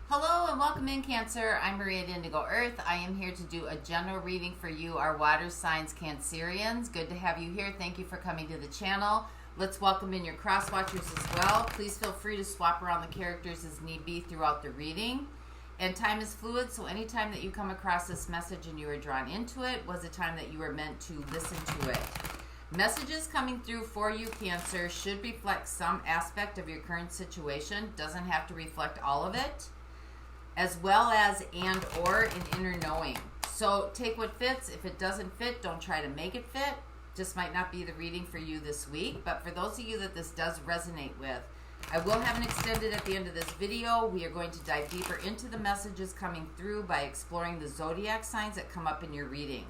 Hello and welcome in, Cancer. I'm Maria at Indigo Earth. I am here to do a general reading for you, our water signs Cancerians. Good to have you here. Thank you for coming to the channel. Let's welcome in your cross watchers as well. Please feel free to swap around the characters as need be throughout the reading. And time is fluid, so anytime that you come across this message and you are drawn into it was a time that you were meant to listen to it. Messages coming through for you, Cancer, should reflect some aspect of your current situation. Doesn't have to reflect all of it, as well as and or an inner knowing. So take what fits. If it doesn't fit, don't try to make it fit. Just might not be the reading for you this week. But for those of you that this does resonate with, I will have an extended at the end of this video. We are going to dive deeper into the messages coming through by exploring the zodiac signs that come up in your reading.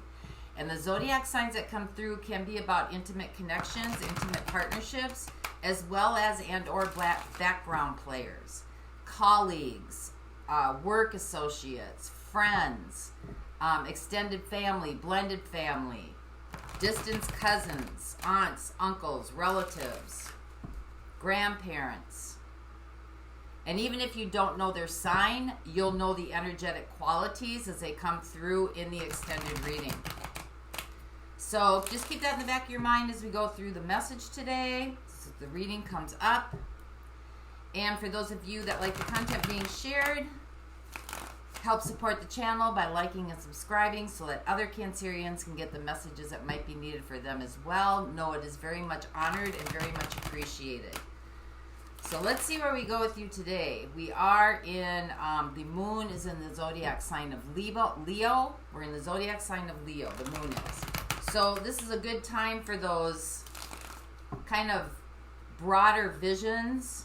And the zodiac signs that come through can be about intimate connections, intimate partnerships, as well as and or background players, colleagues, work associates, friends, extended family, blended family, distant cousins, aunts, uncles, relatives, grandparents. And even if you don't know their sign, you'll know the energetic qualities as they come through in the extended reading. So just keep that in the back of your mind as we go through the message today. So the reading comes up. And for those of you that like the content being shared, help support the channel by liking and subscribing so that other Cancerians can get the messages that might be needed for them as well. Know it is very much honored and very much appreciated. So let's see where we go with you today. We are in, the moon is in the zodiac sign of Leo. We're in the zodiac sign of Leo, the moon is. So this is a good time for those kind of broader visions.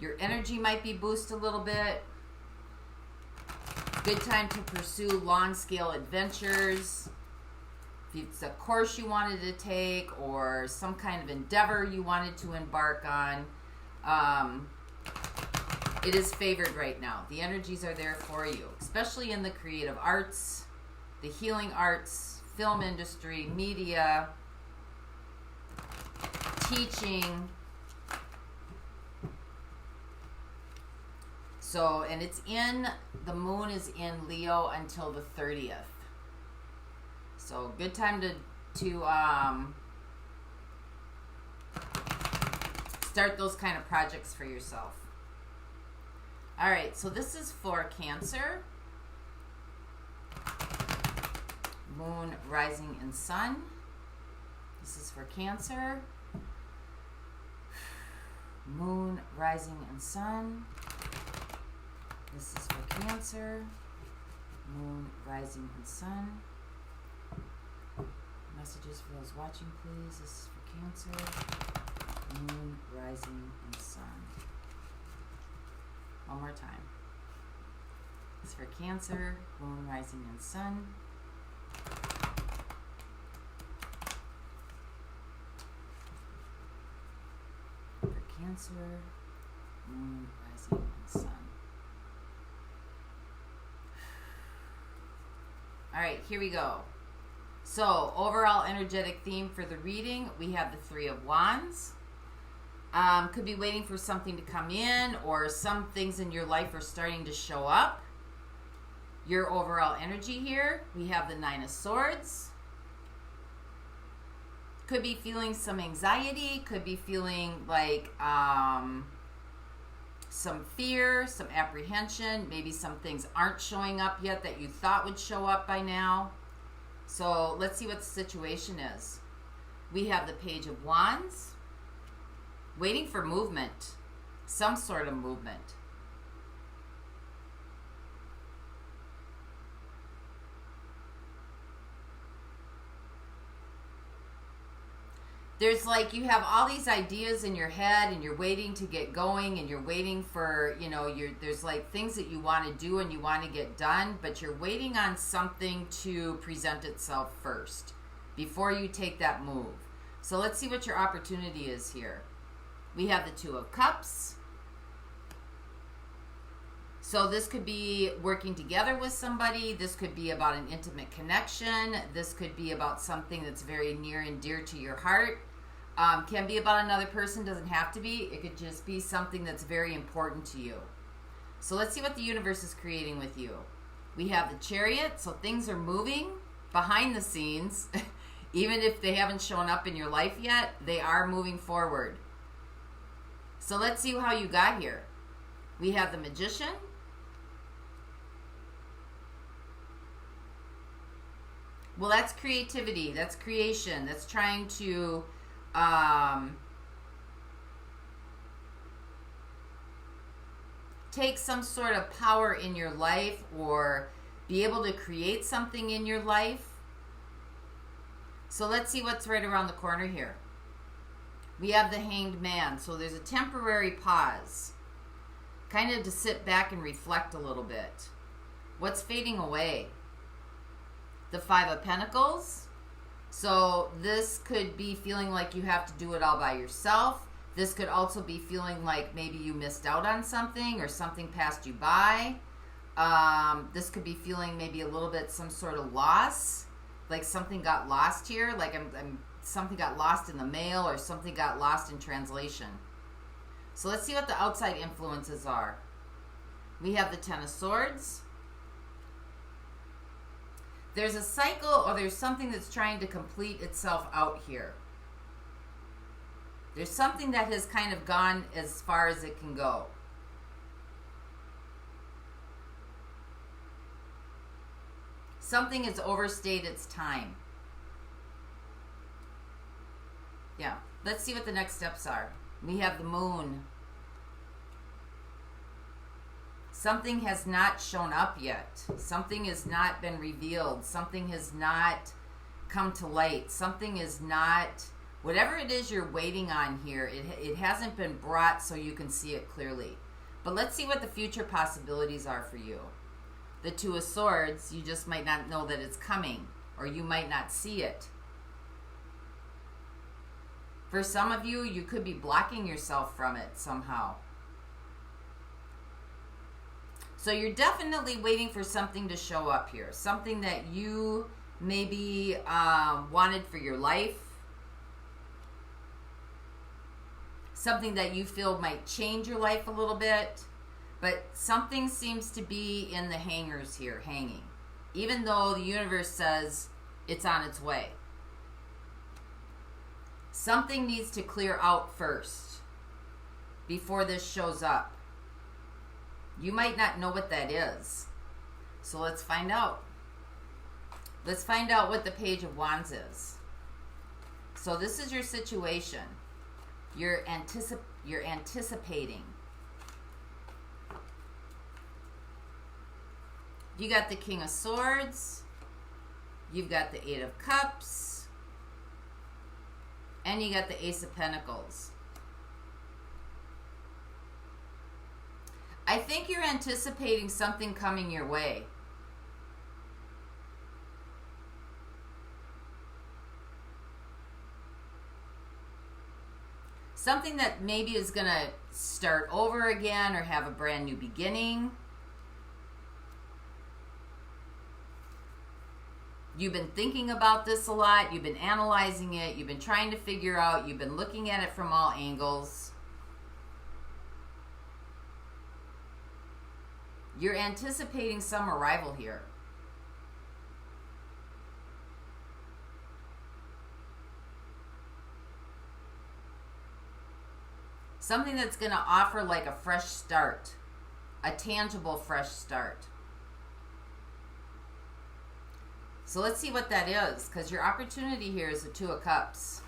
Your energy might be boosted a little bit. Good time to pursue long-scale adventures. If it's a course you wanted to take or some kind of endeavor you wanted to embark on, it is favored right now. The energies are there for you, especially in the creative arts, the healing arts, film industry, media, teaching. So, and it's in, the moon is in Leo until the 30th. So, good time to start those kind of projects for yourself. All right, so this is for Cancer. Moon, rising, and sun. This is for Cancer. Moon, rising, and sun. This is for Cancer. Moon, rising, and sun. Messages for those watching, please. This is for Cancer. Moon, rising, and sun. One more time. This is for Cancer. Moon, rising, and sun. For Cancer. Moon, rising, and sun. All right, here we go. So, overall energetic theme for the reading, we have the Three of Wands. Could be waiting for something to come in, or some things in your life are starting to show up. Your overall energy here, we have the Nine of Swords. Could be feeling some anxiety, could be feeling like some fear, some apprehension. Maybe some things aren't showing up yet that you thought would show up by now. So let's see what the situation is. We have the Page of Wands. Waiting for movement. Some sort of movement. There's like, you have all these ideas in your head and you're waiting to get going and you're waiting for, you know, there's like things that you want to do and you want to get done, but you're waiting on something to present itself first before you take that move. So let's see what your opportunity is here. We have the Two of Cups. So this could be working together with somebody. This could be about an intimate connection. This could be about something that's very near and dear to your heart. Can be about another person, doesn't have to be. It could just be something that's very important to you. So let's see what the universe is creating with you. We have the Chariot, so things are moving behind the scenes. Even if they haven't shown up in your life yet, they are moving forward. So let's see how you got here. We have the Magician. Well, that's creativity. That's creation. That's trying to take some sort of power in your life or be able to create something in your life. So let's see what's right around the corner here. We have the Hanged Man. So there's a temporary pause. Kind of to sit back and reflect a little bit. What's fading away? The Five of Pentacles. So this could be feeling like you have to do it all by yourself. This could also be feeling like maybe you missed out on something or something passed you by. This could be feeling maybe a little bit some sort of loss. Like something got lost here. Like something got lost in the mail or something got lost in translation. So let's see what the outside influences are. We have the Ten of Swords. There's a cycle or there's something that's trying to complete itself out here. There's something that has kind of gone as far as it can go. Something has overstayed its time. Yeah, let's see what the next steps are. We have the Moon. Something has not shown up yet. Something has not been revealed. Something has not come to light. Something is not, whatever it is you're waiting on here, it hasn't been brought so you can see it clearly. But let's see what the future possibilities are for you. The Two of Swords, you just might not know that it's coming, or you might not see it. For some of you, you could be blocking yourself from it somehow. So you're definitely waiting for something to show up here. Something that you maybe wanted for your life. Something that you feel might change your life a little bit. But something seems to be in the hangers here, hanging. Even though the universe says it's on its way. Something needs to clear out first before this shows up. You might not know what that is. So let's find out. Let's find out what the Page of Wands is. So this is your situation. You're anticipating. You got the King of Swords. You've got the Eight of Cups. And you got the Ace of Pentacles. I think you're anticipating something coming your way. Something that maybe is going to start over again or have a brand new beginning. You've been thinking about this a lot. You've been analyzing it. You've been trying to figure out. You've been looking at it from all angles. You're anticipating some arrival here. Something that's going to offer like a fresh start. A tangible fresh start. So let's see what that is, because your opportunity here is the Two of Cups.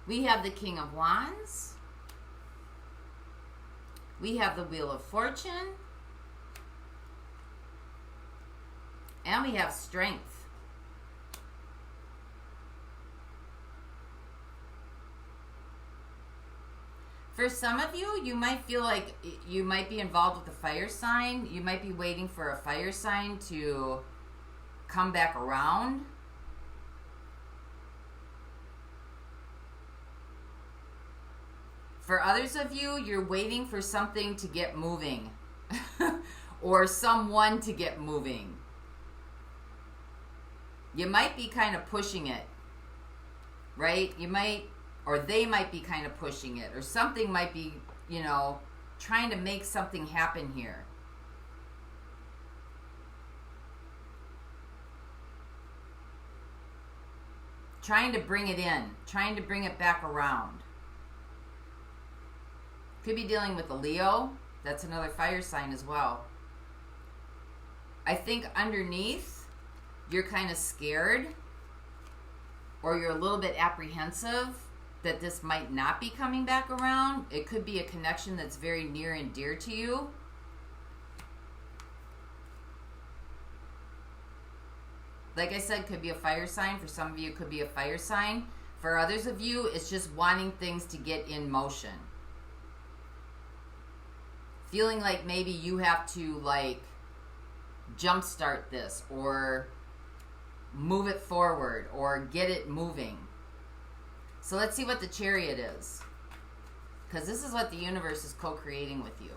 We have the King of Wands. We have the Wheel of Fortune. And we have Strength. For some of you, you might feel like you might be involved with a fire sign. You might be waiting for a fire sign to come back around. For others of you, you're waiting for something to get moving or someone to get moving. You might be kind of pushing it, right? You might, or they might be kind of pushing it, or something might be, you know, trying to make something happen here. Trying to bring it in, trying to bring it back around. Could be dealing with a Leo. That's another fire sign as well. I think underneath, you're kind of scared, or you're a little bit apprehensive that this might not be coming back around. It could be a connection that's very near and dear to you. Like I said, could be a fire sign. For some of you, it could be a fire sign. For others of you, it's just wanting things to get in motion. Feeling like maybe you have to, like, jumpstart this, or move it forward, or get it moving. So let's see what the Chariot is. Because this is what the universe is co-creating with you.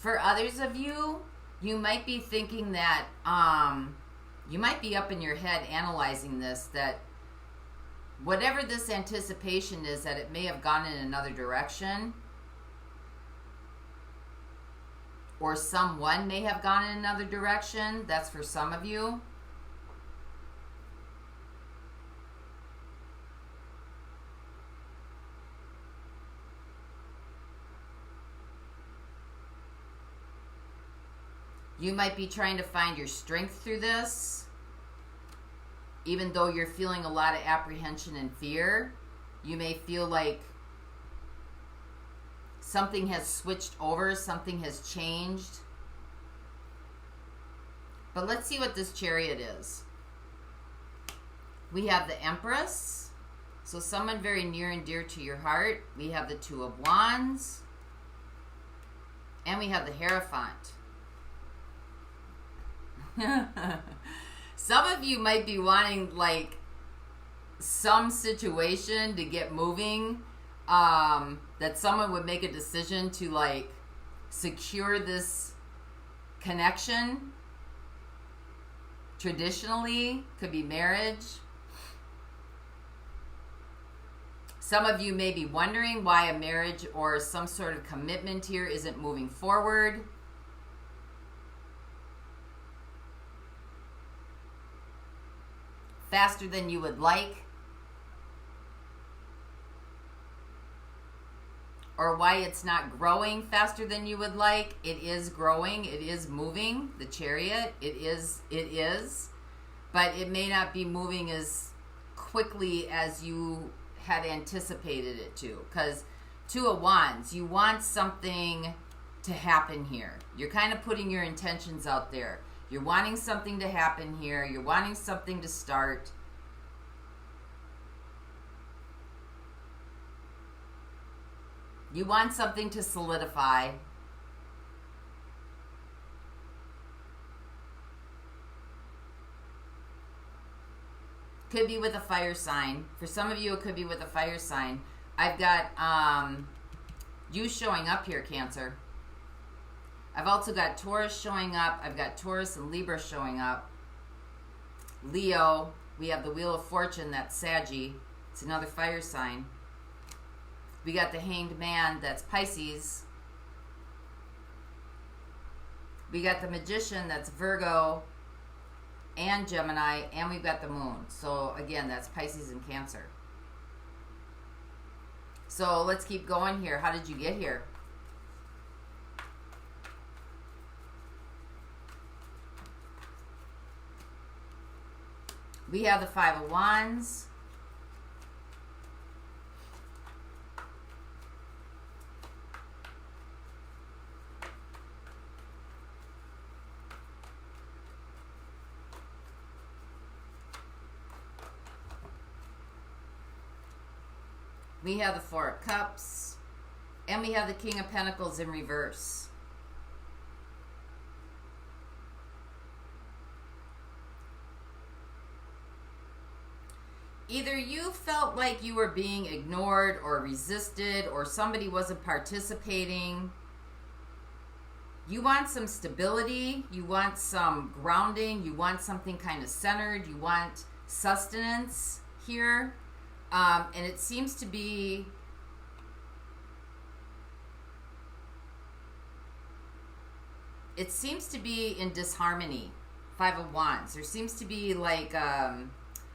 For others of you, you might be thinking that, you might be up in your head analyzing this, that whatever this anticipation is, that it may have gone in another direction, or someone may have gone in another direction. That's for some of you. You might be trying to find your strength through this, even though you're feeling a lot of apprehension and fear. You may feel like something has switched over, something has changed. But let's see what this Chariot is. We have the Empress, so someone very near and dear to your heart. We have the Two of Wands, and we have the Hierophant. Some of you might be wanting, like, some situation to get moving, that someone would make a decision to, like, secure this connection. Traditionally, could be marriage. Some of you may be wondering why a marriage or some sort of commitment here isn't moving forward. Faster than you would like, or why it's not growing faster than you would like. It is growing, it is moving, the Chariot, it is, but it may not be moving as quickly as you had anticipated it to, because Two of Wands, you want something to happen here. You're kind of putting your intentions out there. You're wanting something to happen here. You're wanting something to start. You want something to solidify. Could be with a fire sign. For some of you, it could be with a fire sign. I've got you showing up here, Cancer. I've also got Taurus showing up. I've got Taurus and Libra showing up. Leo, we have the Wheel of Fortune, that's Saggy. It's another fire sign. We got the Hanged Man, that's Pisces. We got the Magician, that's Virgo and Gemini, and we've got the Moon. So again, that's Pisces and Cancer. So let's keep going here. How did you get here? We have the Five of Wands. We have the Four of Cups. And we have the King of Pentacles in reverse. Either you felt like you were being ignored or resisted or somebody wasn't participating. You want some stability. You want some grounding. You want something kind of centered. You want sustenance here. And it seems to be... It seems to be in disharmony. Five of Wands. There seems to be like...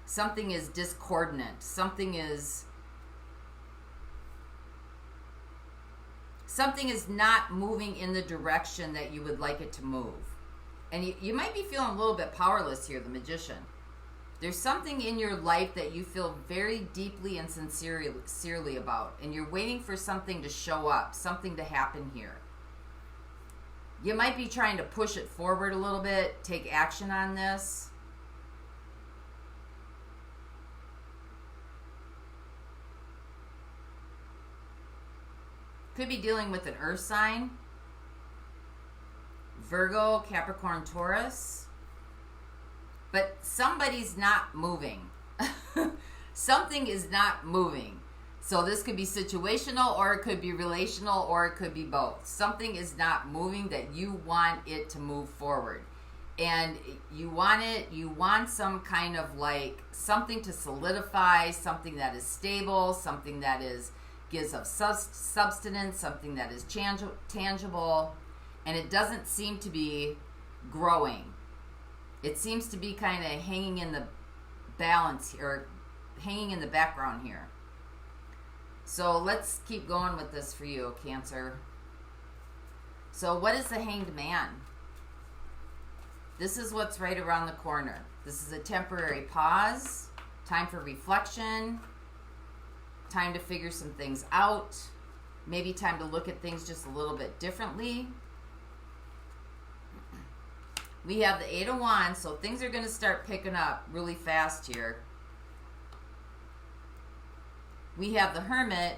something is discordant. Something is not moving in the direction that you would like it to move. And you might be feeling a little bit powerless here, the Magician. There's something in your life that you feel very deeply and sincerely about. And you're waiting for something to show up, something to happen here. You might be trying to push it forward a little bit, take action on this. Could be dealing with an earth sign. Virgo, Capricorn, Taurus. But somebody's not moving. Something is not moving. So this could be situational, or it could be relational, or it could be both. Something is not moving that you want it to move forward. And you want some kind of like something to solidify, something that is stable, something that gives of substance, something that is tangible, and it doesn't seem to be growing. It seems to be kind of hanging in the balance or hanging in the background here. So let's keep going with this for you, Cancer. So what is the Hanged Man? This is what's right around the corner. This is a temporary pause, time for reflection, time to figure some things out, maybe time to look at things just a little bit differently. We have the Eight of Wands, so things are going to start picking up really fast here. We have the Hermit.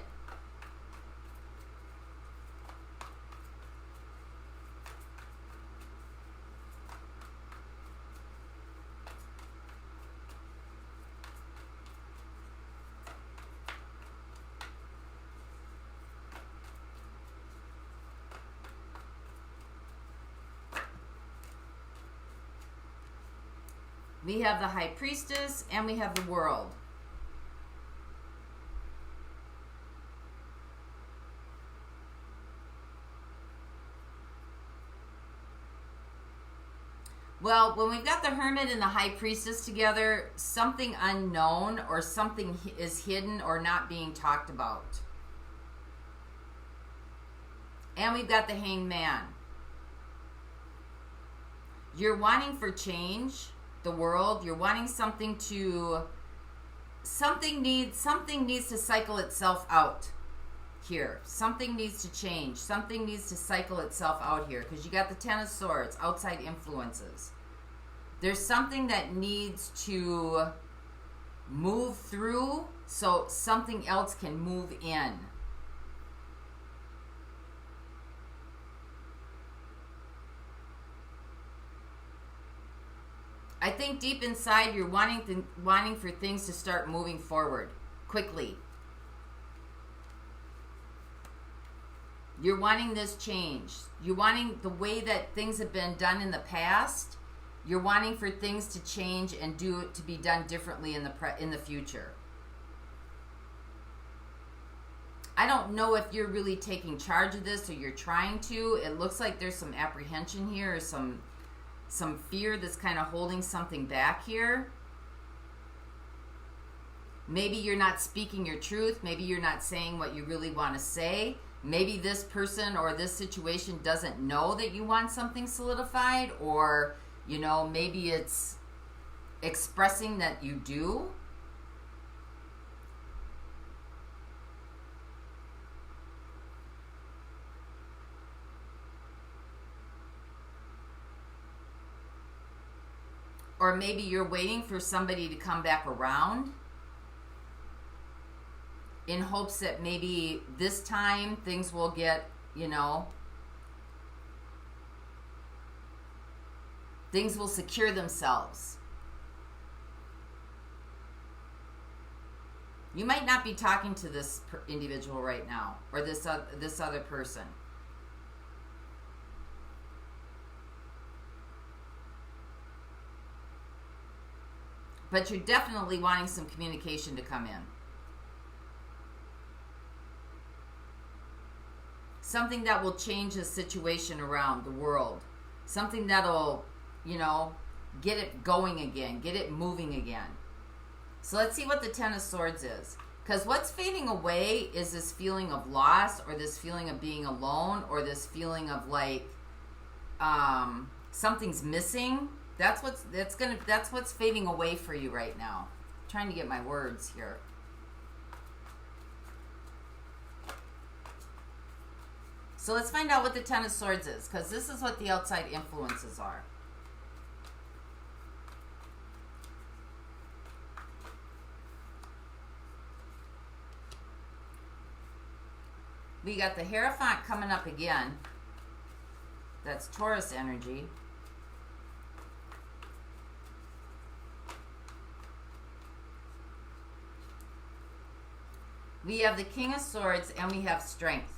We have the High Priestess, and we have the World. Well, when we've got the Hermit and the High Priestess together, something unknown or something is hidden or not being talked about. And we've got the Hanged Man. You're wanting for change. The world, you're wanting something needs to cycle itself out here. Something needs to change. Something needs to cycle itself out here, because you got the Ten of Swords, outside influences. There's something that needs to move through so something else can move in. I think deep inside you're wanting for things to start moving forward quickly. You're wanting this change. You're wanting the way that things have been done in the past. You're wanting for things to change and to be done differently in the future. I don't know if you're really taking charge of this or you're trying to. It looks like there's some apprehension here or some fear that's kind of holding something back here. Maybe you're not speaking your truth. Maybe you're not saying what you really want to say. Maybe this person or this situation doesn't know that you want something solidified, or, maybe it's expressing that you do. Or maybe you're waiting for somebody to come back around in hopes that maybe this time things will get, you know, things will secure themselves. You might not be talking to this individual right now, or this other person. But you're definitely wanting some communication to come in. Something that will change the situation around the world. Something that'll, you know, get it going again, get it moving again. So let's see what the Ten of Swords is. Because what's fading away is this feeling of loss, or this feeling of being alone, or this feeling of like something's missing. That's what's fading away for you right now. I'm trying to get my words here. So let's find out what the Ten of Swords is, because this is what the outside influences are. We got the Hierophant coming up again. That's Taurus energy. We have the King of Swords, and we have Strength.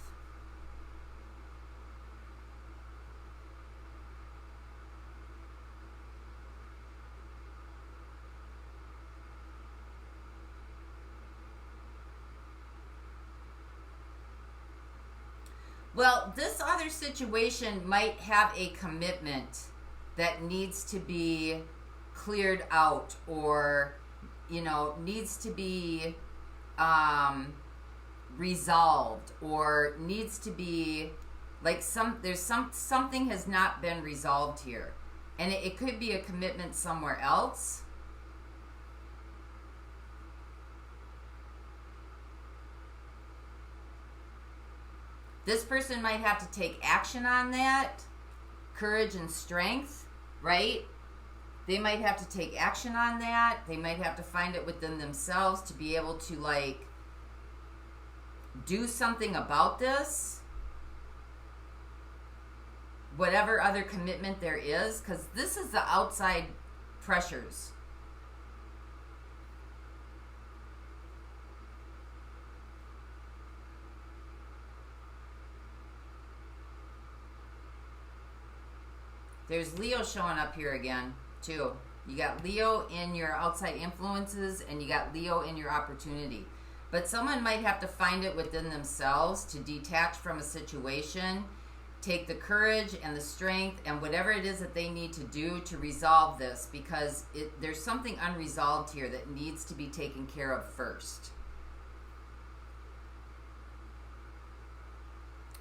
Well, this other situation might have a commitment that needs to be cleared out, or, you know, needs to be resolved, or needs to be like something has not been resolved here, and it could be a commitment somewhere else. This person might have to take action on that. Courage and strength, right? They might have to take action on that. They might have to find it within themselves to be able to, like, do something about this. Whatever other commitment there is, because this is the outside pressures. There's Leo showing up here again, too. You got Leo in your outside influences, and you got Leo in your opportunity. But someone might have to find it within themselves to detach from a situation, take the courage and the strength and whatever it is that they need to do to resolve this, because there's something unresolved here that needs to be taken care of first.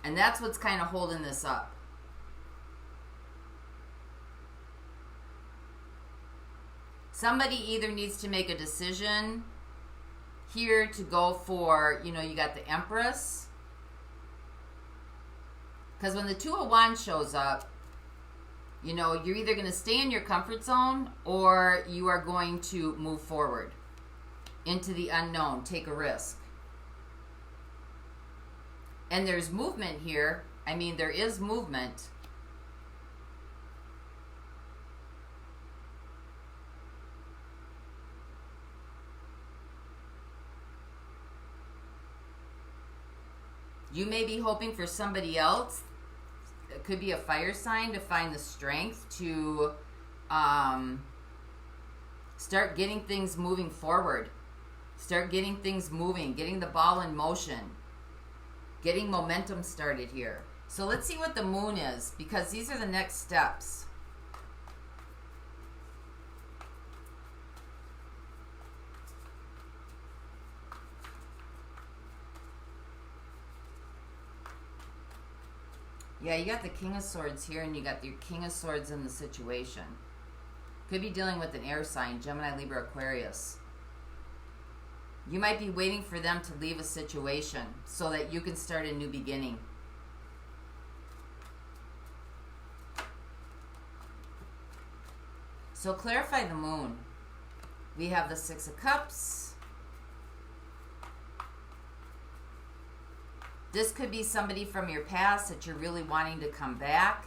And that's what's kind of holding this up. Somebody either needs to make a decision here to go for, you know, you got the Empress. Because when the Two of Wands shows up, you know, you're either going to stay in your comfort zone, or you are going to move forward into the unknown, take a risk. And there's movement here. I mean, there is movement. You may be hoping for somebody else. It could be a fire sign to find the strength to start getting things moving forward. Start getting things moving, getting the ball in motion, getting momentum started here. So let's see what the moon is, because these are the next steps. Yeah, you got the King of Swords here, and you got your King of Swords in the situation. Could be dealing with an air sign, Gemini, Libra, Aquarius. You might be waiting for them to leave a situation so that you can start a new beginning. So clarify the moon. We have the Six of Cups. This could be somebody from your past that you're really wanting to come back.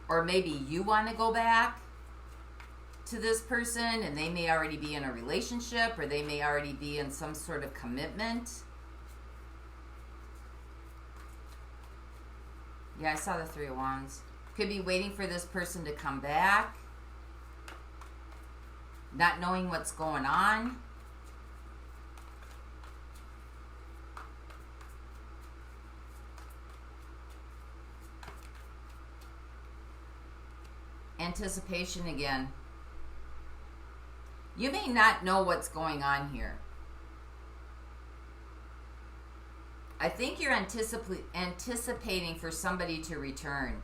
Or maybe you want to go back to this person and they may already be in a relationship or they may already be in some sort of commitment. Yeah, I saw the Three of Wands. Could be waiting for this person to come back. Not knowing what's going on. Anticipation again. You may not know what's going on here. I think you're anticipating for somebody to return.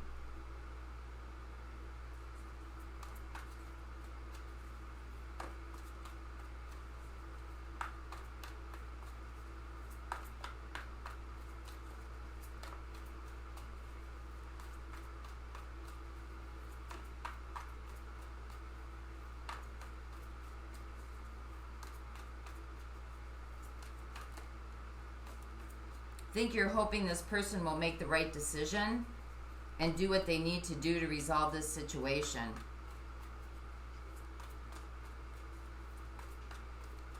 Think you're hoping this person will make the right decision and do what they need to do to resolve this situation.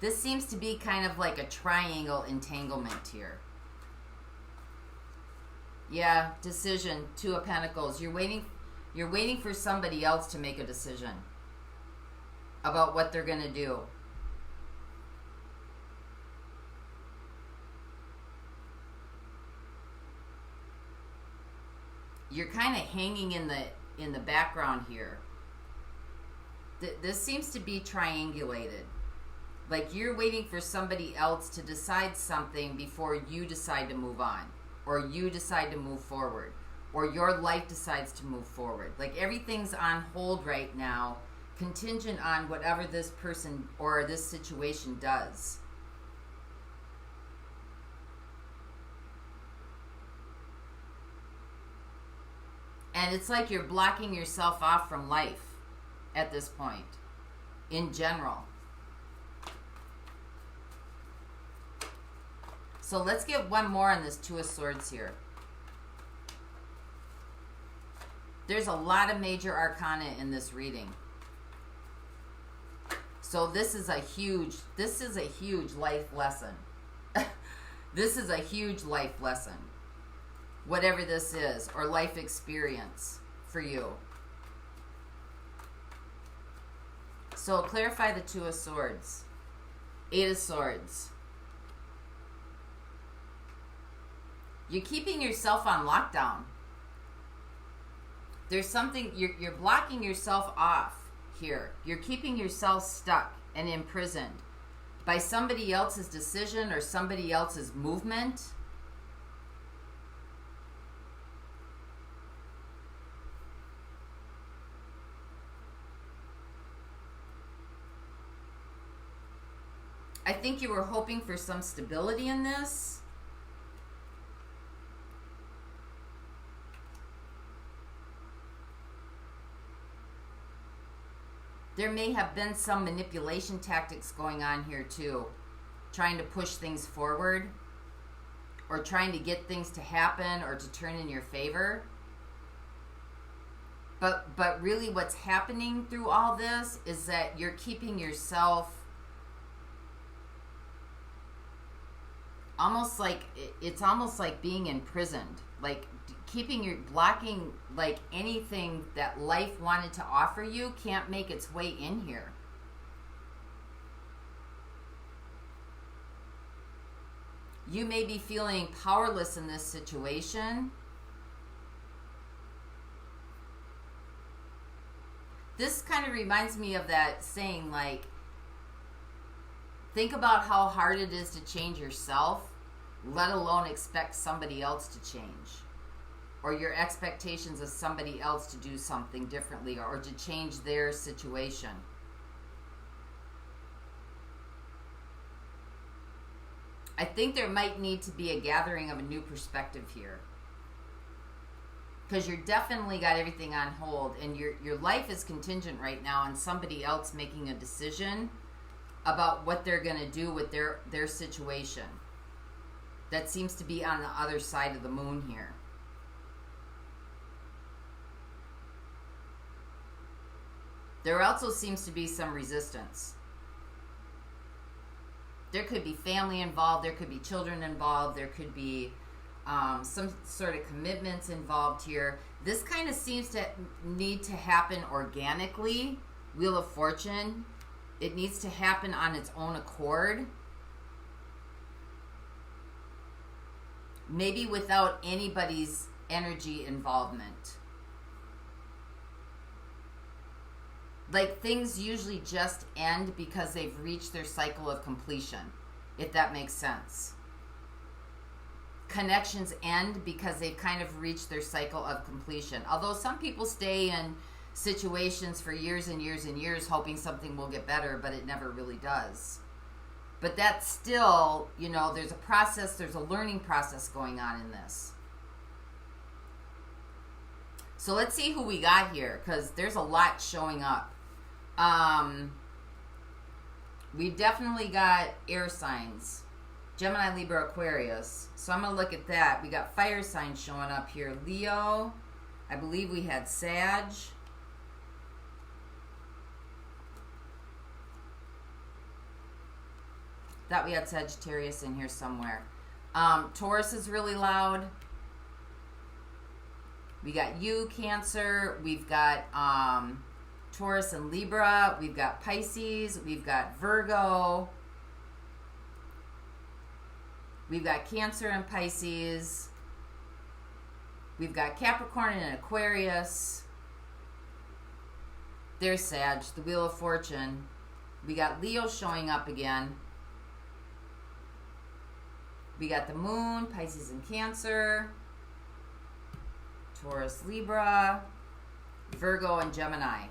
This seems to be kind of like a triangle entanglement here. Yeah, decision, Two of Pentacles. You're waiting for somebody else to make a decision about what they're going to do. You're kind of hanging in the background here. This seems to be triangulated. Like you're waiting for somebody else to decide something before you decide to move on, or you decide to move forward, or your life decides to move forward. Like everything's on hold right now, contingent on whatever this person or this situation does. And it's like you're blocking yourself off from life at this point, in general. So let's get one more on this Two of Swords here. There's a lot of major arcana in this reading. So this is a huge life lesson. This is a huge life lesson. Whatever this is, or life experience for you. So clarify the Two of Swords. Eight of Swords. You're keeping yourself on lockdown. There's something, you're blocking yourself off here. You're keeping yourself stuck and imprisoned by somebody else's decision or somebody else's movement. I think you were hoping for some stability in this. There may have been some manipulation tactics going on here too. Trying to push things forward. Or trying to get things to happen or to turn in your favor. But really what's happening through all this is that you're keeping yourself it's almost like being imprisoned, like blocking, like anything that life wanted to offer you can't make its way in here. You may be feeling powerless in this situation. This kind of reminds me of that saying, like, think about how hard it is to change yourself, let alone expect somebody else to change. or your expectations of somebody else to do something differently or to change their situation. I think there might need to be a gathering of a new perspective here. Because you're definitely got everything on hold, and your life is contingent right now on somebody else making a decision about what they're going to do with their situation. That seems to be on the other side of the moon here. There also seems to be some resistance. There could be family involved, there could be children involved, there could be some sort of commitments involved here. This kind of seems to need to happen organically. Wheel of Fortune. It needs to happen on its own accord. Maybe without anybody's energy involvement. Like, things usually just end because they've reached their cycle of completion, if that makes sense. Connections end because they've kind of reached their cycle of completion. Although some people stay in situations for years and years and years hoping something will get better, but it never really does. But that's still, you know, there's a process, there's a learning process going on in this. So let's see who we got here, because there's a lot showing up. We've definitely got air signs. Gemini, Libra, Aquarius. So I'm going to look at that. We got fire signs showing up here. Leo. I believe we had Sag. Thought we had Sagittarius in here somewhere. Taurus is really loud. We got you, Cancer. We've got Taurus and Libra. We've got Pisces. We've got Virgo. We've got Cancer and Pisces. We've got Capricorn and Aquarius. There's Sag, the Wheel of Fortune. We got Leo showing up again. We got the Moon, Pisces and Cancer. Taurus, Libra. Virgo and Gemini.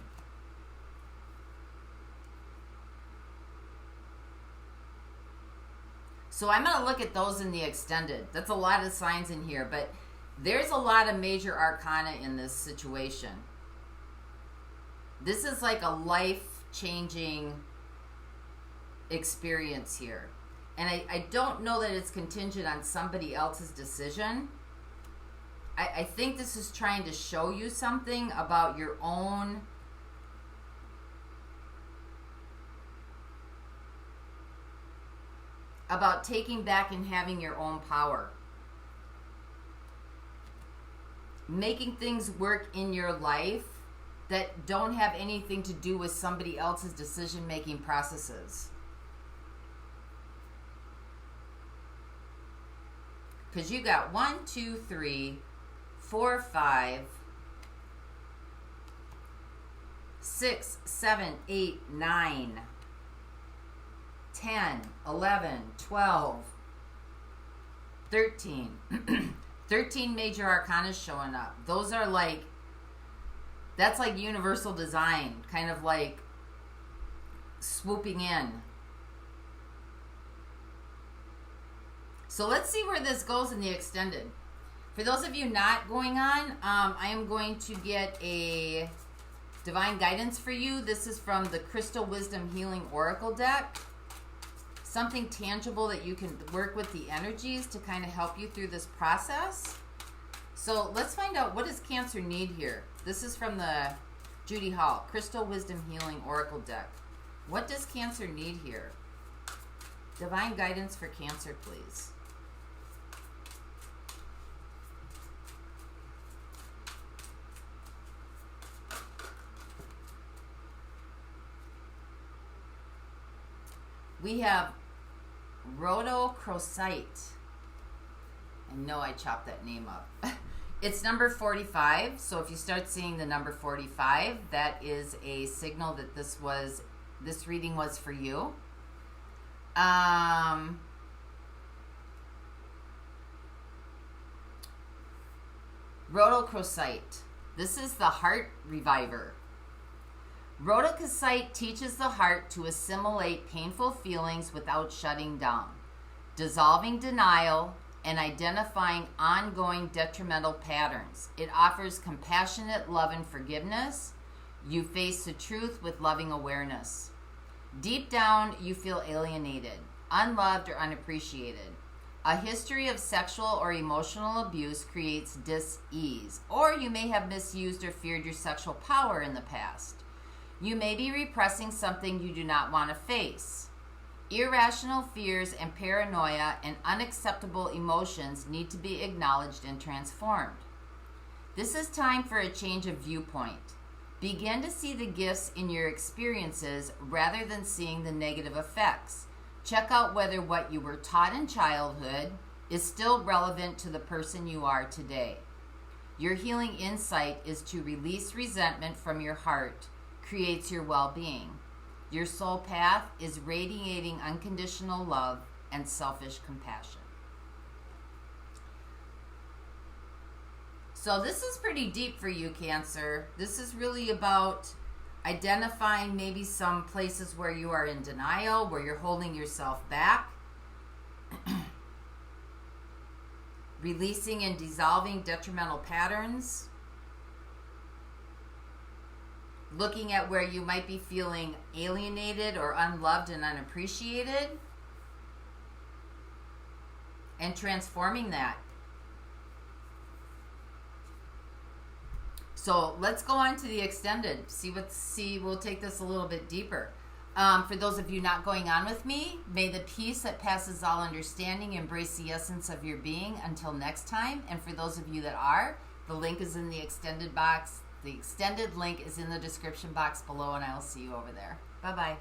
So I'm going to look at those in the extended. That's a lot of signs in here, but there's a lot of major arcana in this situation. This is like a life-changing experience here. And I don't know that it's contingent on somebody else's decision. I think this is trying to show you something about your own about taking back and having your own power. Making things work in your life that don't have anything to do with somebody else's decision-making processes. Because you got 1, 2, 3, 4, 5, 6, 7, 8, 9, 10, 11, 12, 13. 13 major arcana showing up. Those are like, that's like universal design, kind of like swooping in. So let's see where this goes in the extended. For those of you not going on, I am going to get a divine guidance for you. This is from the Crystal Wisdom Healing Oracle deck. Something tangible that you can work with the energies to kind of help you through this process. So let's find out, what does Cancer need here? This is from the Judy Hall Crystal Wisdom Healing Oracle deck. What does Cancer need here? Divine guidance for Cancer, please. We have rhodochrosite. I know I chopped that name up. It's number 45. So if you start seeing the number 45, that is a signal that this reading was for you. Rhodochrosite. This is the heart reviver. Rhodochrosite teaches the heart to assimilate painful feelings without shutting down, dissolving denial, and identifying ongoing detrimental patterns. It offers compassionate love and forgiveness. You face the truth with loving awareness. Deep down, you feel alienated, unloved, or unappreciated. A history of sexual or emotional abuse creates dis-ease, or you may have misused or feared your sexual power in the past. You may be repressing something you do not want to face. Irrational fears and paranoia and unacceptable emotions need to be acknowledged and transformed. This is time for a change of viewpoint. Begin to see the gifts in your experiences rather than seeing the negative effects. Check out whether what you were taught in childhood is still relevant to the person you are today. Your healing insight is to release resentment from your heart, creates your well-being. Your soul path is radiating unconditional love and selfish compassion. So this is pretty deep for you, Cancer. This is really about identifying maybe some places where you are in denial, where you're holding yourself back, releasing and dissolving detrimental patterns, looking at where you might be feeling alienated or unloved and unappreciated, and transforming that. So let's go on to the extended. We'll take this a little bit deeper. For those of you not going on with me, may the peace that passes all understanding embrace the essence of your being until next time. And for those of you that are, the link is in the extended box. The extended link is in the description box below, and I will see you over there. Bye-bye.